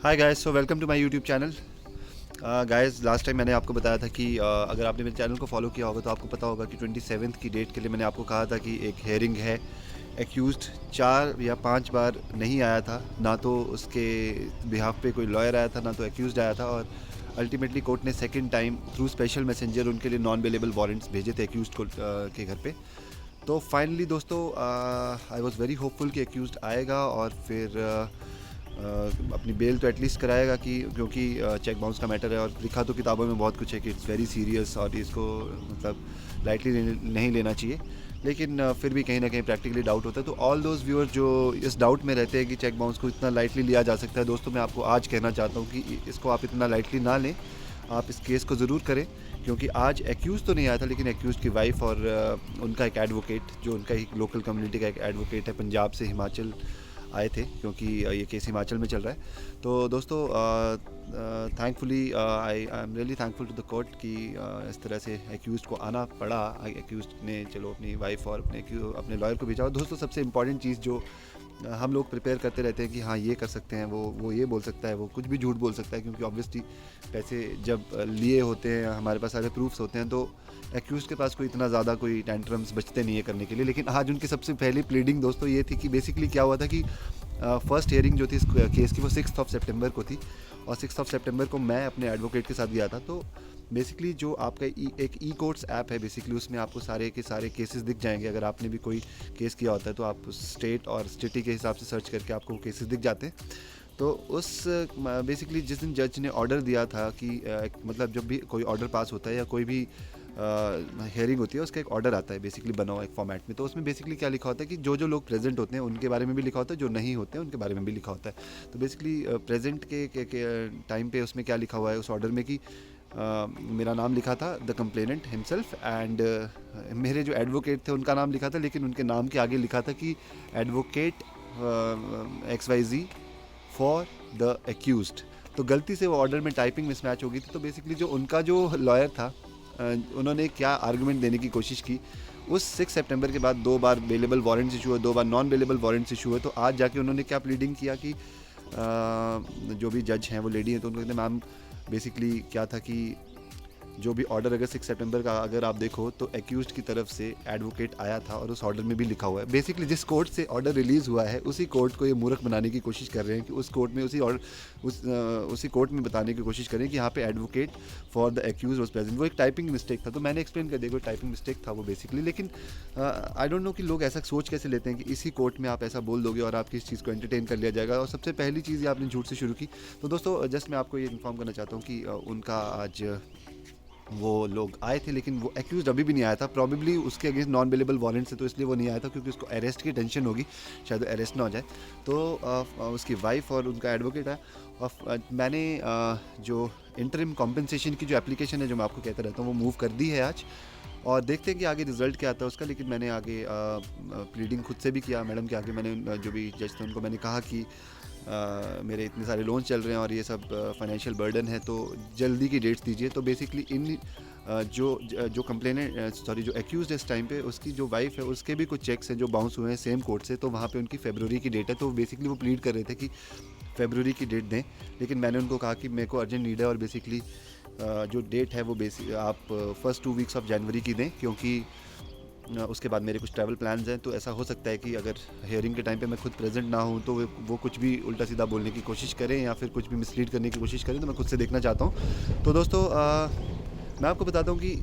Hi guys, so welcome to my YouTube channel. Guys, last time मैंने आपको बताया था कि अगर आपने मेरे चैनल को फॉलो किया होगा तो आपको पता होगा कि 27th की डेट के लिए मैंने आपको कहा था कि एक हेयरिंग है। एक्यूज्ड 4 या 5 बार नहीं आया था, ना तो उसके बिहाफ पे कोई लॉयर आया था, ना तो एक्यूज्ड आया था। और अल्टीमेटली कोर्ट ने second time through special messenger उनके लिए नॉन अवेलेबल वारंट्स भेजे थे एक्यूज्ड को के घर पे। तो फाइनली दोस्तों, आई वाज वेरी होपफुल कि एक्यूज्ड आएगा और फिर अपनी बेल तो एटलीस्ट कराएगा, कि क्योंकि चेक बाउंस का मैटर है और लिखा तो किताबों में बहुत कुछ है कि इट्स वेरी सीरियस और इसको मतलब लाइटली नहीं लेना चाहिए। लेकिन फिर भी कहीं ना कहीं प्रैक्टिकली डाउट होता है। तो ऑल दोज व्यूअर जो इस डाउट में रहते हैं कि चेक बाउंस को इतना लाइटली लिया जा सकता है, दोस्तों मैं आपको आज कहना चाहता हूँ कि इसको आप इतना लाइटली ना लें। आप इस केस को ज़रूर करें, क्योंकि आज एक्यूज़ तो नहीं आया था, लेकिन एक्यूज़ की वाइफ और उनका एक एडवोकेट, जो उनका एक लोकल कम्युनिटी का एक एडवोकेट है, पंजाब से हिमाचल आए थे, क्योंकि ये केस हिमाचल में चल रहा है। तो दोस्तों, thankfully I am really thankful to the court कि इस तरह से एक्यूज़ड को आना पड़ा। एक्यूज़ड ने चलो अपनी वाइफ और अपने लॉयर को भेजा। और दोस्तों, सबसे इम्पॉर्टेंट चीज़ जो हम लोग प्रिपेयर करते रहते हैं कि हाँ ये कर सकते हैं, वो ये बोल सकता है, वो कुछ भी झूठ बोल सकता है, क्योंकि ऑब्वियसली पैसे जब लिए होते हैं, हमारे पास सारे प्रूफ्स होते हैं, तो एक्यूज़ के पास कोई इतना ज़्यादा कोई टेंट्रम्स बचते नहीं है करने के लिए। लेकिन आज उनकी सबसे पहली प्लीडिंग दोस्तों ये थी कि बेसिकली क्या हुआ था कि फर्स्ट हियरिंग जो थी इस केस की वो 6 सितंबर को थी। और 6 सितंबर को मैं अपने एडवोकेट के साथ गया था। तो बेसिकली जो आपका एक ई कोर्ट्स ऐप है, बेसिकली उसमें आपको सारे के सारे केसेस दिख जाएंगे। अगर आपने भी कोई केस किया होता है तो आप स्टेट और सिटी के हिसाब से सर्च करके आपको केसेस दिख जाते हैं। तो उस बेसिकली जिस दिन जज ने ऑर्डर दिया था कि मतलब जब भी कोई ऑर्डर पास होता है या कोई भी हेयरिंग होती है, उसका एक ऑर्डर आता है बेसिकली बना हुआ एक फॉर्मेट में। तो उसमें बेसिकली क्या लिखा होता है कि जो जो लोग प्रेजेंट होते हैं उनके बारे में भी लिखा होता है, जो नहीं होते हैं उनके बारे में भी लिखा होता है। तो बेसिकली प्रेजेंट के टाइम पे उसमें क्या लिखा हुआ है उस ऑर्डर में कि मेरा नाम लिखा था द कंप्लेनेंट हिमसेल्फ, एंड मेरे जो एडवोकेट थे उनका नाम लिखा था, लेकिन उनके नाम के आगे लिखा था कि advocate XYZ for the accused. तो गलती से वो ऑर्डर में टाइपिंग मिसमैच हो गई थी। तो बेसिकली जो उनका जो लॉयर था, उन्होंने क्या आर्गुमेंट देने की कोशिश की, उस 6 सितंबर के बाद 2 बार बेलेबल वारंट्स इशू हुए, 2 बार नॉन बेलेबल वारंट्स इशू हुए। तो आज जाके उन्होंने क्या प्लीडिंग किया कि जो भी जज हैं वो लेडी हैं, तो उनको कहते मैम बेसिकली क्या था कि जो भी ऑर्डर अगर 6 सितंबर का अगर आप देखो तो एक्यूज्ड की तरफ से एडवोकेट आया था और उस ऑर्डर में भी लिखा हुआ है। बेसिकली जिस कोर्ट से ऑर्डर रिलीज़ हुआ है उसी कोर्ट को ये मूर्ख बनाने की कोशिश कर रहे हैं कि उस कोर्ट में उसी कोर्ट में बताने की कोशिश करें कि यहाँ पे advocate for the accused was present. वो एक टाइपिंग मिस्टेक था। तो मैंने एक्सप्लेन कर दिया कोई टाइपिंग मिस्टेक था वो बेसिकली। लेकिन आई डोंट नो कि लोग ऐसा सोच कैसे लेते हैं कि इसी कोर्ट में आप ऐसा बोल दोगे और आपकी इस चीज़ को एंटरटेन कर लिया जाएगा। और सबसे पहली चीज़ ये आपने झूठ से शुरू की। तो दोस्तों, जस्ट मैं आपको ये इन्फॉर्म करना चाहता हूँ कि उनका आज वो लोग आए थे, लेकिन वो एक्यूज़ड अभी भी नहीं आया था। प्रॉबेबली उसके अगेंस्ट नॉन अवेलेबल वारंट है, तो इसलिए वो नहीं आया था, क्योंकि उसको अरेस्ट की टेंशन होगी, शायद अरेस्ट ना हो जाए। तो उसकी वाइफ और उनका एडवोकेट है। और मैंने जो इंटरिम कॉम्पनसेशन की जो एप्लीकेशन है, जो मैं आपको कहता रहता हूँ, वो मूव कर दी है आज। और देखते हैं कि आगे रिजल्ट क्या आता है उसका। लेकिन मैंने आगे प्लीडिंग खुद से भी किया मैडम के आगे। मैंने जो भी जज थे उनको मैंने कहा कि मेरे इतने सारे लोन चल रहे हैं और ये सब फाइनेंशियल बर्डन है, तो जल्दी की डेट्स दीजिए। तो बेसिकली इन जो कंप्लेनेंट जो एक्यूज़ड है इस टाइम पे, उसकी जो वाइफ है, उसके भी कुछ चेक्स हैं जो बाउंस हुए हैं सेम कोर्ट से। तो वहाँ पे उनकी फरवरी की डेट है। तो बेसिकली वो प्लीड कर रहे थे कि फरवरी की डेट दें। लेकिन मैंने उनको कहा कि मेरे को अर्जेंट नीड है और बेसिकली जो डेट है वो आप फर्स्ट 2 वीक्स ऑफ जनवरी की दें, क्योंकि उसके बाद मेरे कुछ ट्रैवल प्लान्स हैं। तो ऐसा हो सकता है कि अगर हियरिंग के टाइम पे मैं खुद प्रेजेंट ना हूँ तो वो कुछ भी उल्टा सीधा बोलने की कोशिश करें या फिर कुछ भी मिसलीड करने की कोशिश करें। तो मैं खुद से देखना चाहता हूँ। तो दोस्तों, मैं आपको बताता हूँ कि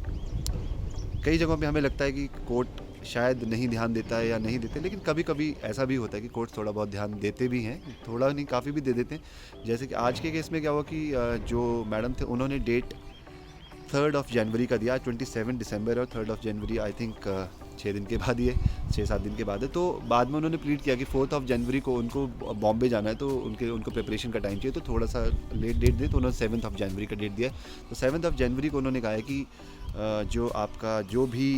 कई जगहों पे हमें लगता है कि कोर्ट शायद नहीं ध्यान देता है या नहीं देते, लेकिन कभी कभी ऐसा भी होता है कि कोर्ट थोड़ा बहुत ध्यान देते भी हैं, थोड़ा नहीं काफ़ी भी दे देते हैं। जैसे कि आज के केस में क्या हुआ कि जो मैडम थे उन्होंने डेट 3 जनवरी का दिया। 27 दिसंबर और 3 जनवरी आई थिंक 6 दिन के बाद ही है, 6-7 दिन के बाद है। तो बाद में उन्होंने प्लीड किया कि 4 जनवरी को उनको बॉम्बे जाना है, तो उनको प्रिपरेशन का टाइम चाहिए, तो थोड़ा सा लेट डेट दे। तो उन्होंने 7 जनवरी का डेट दिया। तो 7 जनवरी को उन्होंने कहा है कि जो आपका जो भी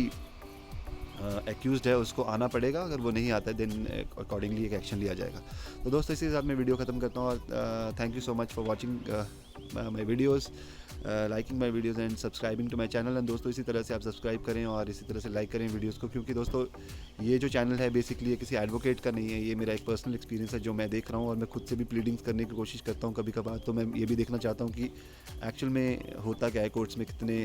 एक्यूज्ड है उसको आना पड़ेगा। अगर वो नहीं आता है देन अकॉर्डिंगली एक एक्शन लिया जाएगा। तो दोस्तों, इसी के साथ मैं वीडियो ख़त्म करता हूँ और thank you so much for watching my videos, liking my videos and subscribing to my channel. And दोस्तों इसी तरह से आप सब्सक्राइब करें और इसी तरह से लाइक करें वीडियोज़ को, क्योंकि दोस्तों ये जो चैनल है बेसिकली ये किसी एडवोकेट का नहीं है, ये मेरा एक पर्सनल एक्सपीरियंस है जो मैं देख रहा हूँ, और मैं खुद से भी प्लीडिंग्स करने की कोशिश करता हूँ कभी कभार। तो मैं ये भी देखना चाहता हूँ कि एक्चुअल में होता क्या है, कोर्ट्स में कितने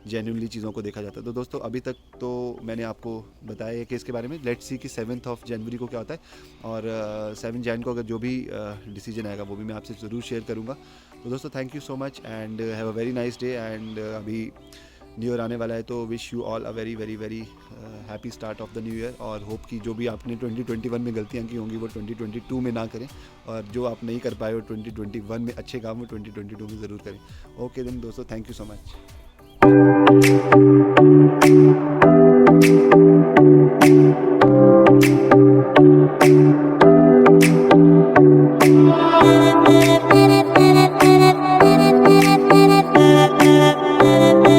जेन्युइनली चीज़ों को देखा जाता है। तो दोस्तों अभी तक तो मैंने आपको बताया है केस के बारे में। लेट्स सी कि 7 जनवरी को क्या होता है, और 7 जैन को अगर जो भी डिसीजन आएगा वो भी मैं आपसे ज़रूर शेयर करूँगा। तो दोस्तों thank you so much and have a very nice day. And अभी न्यू ईयर आने वाला है, तो wish you all a very very very happy start of the new year. और होप कि जो भी आपने 2021 में गलतियाँ की होंगी वो 2022 में ना करें, और जो आप नहीं कर पाए हो 2021 में अच्छे काम वो 2022 में ज़रूर करें। ओके देन दोस्तों, थैंक यू सो मच।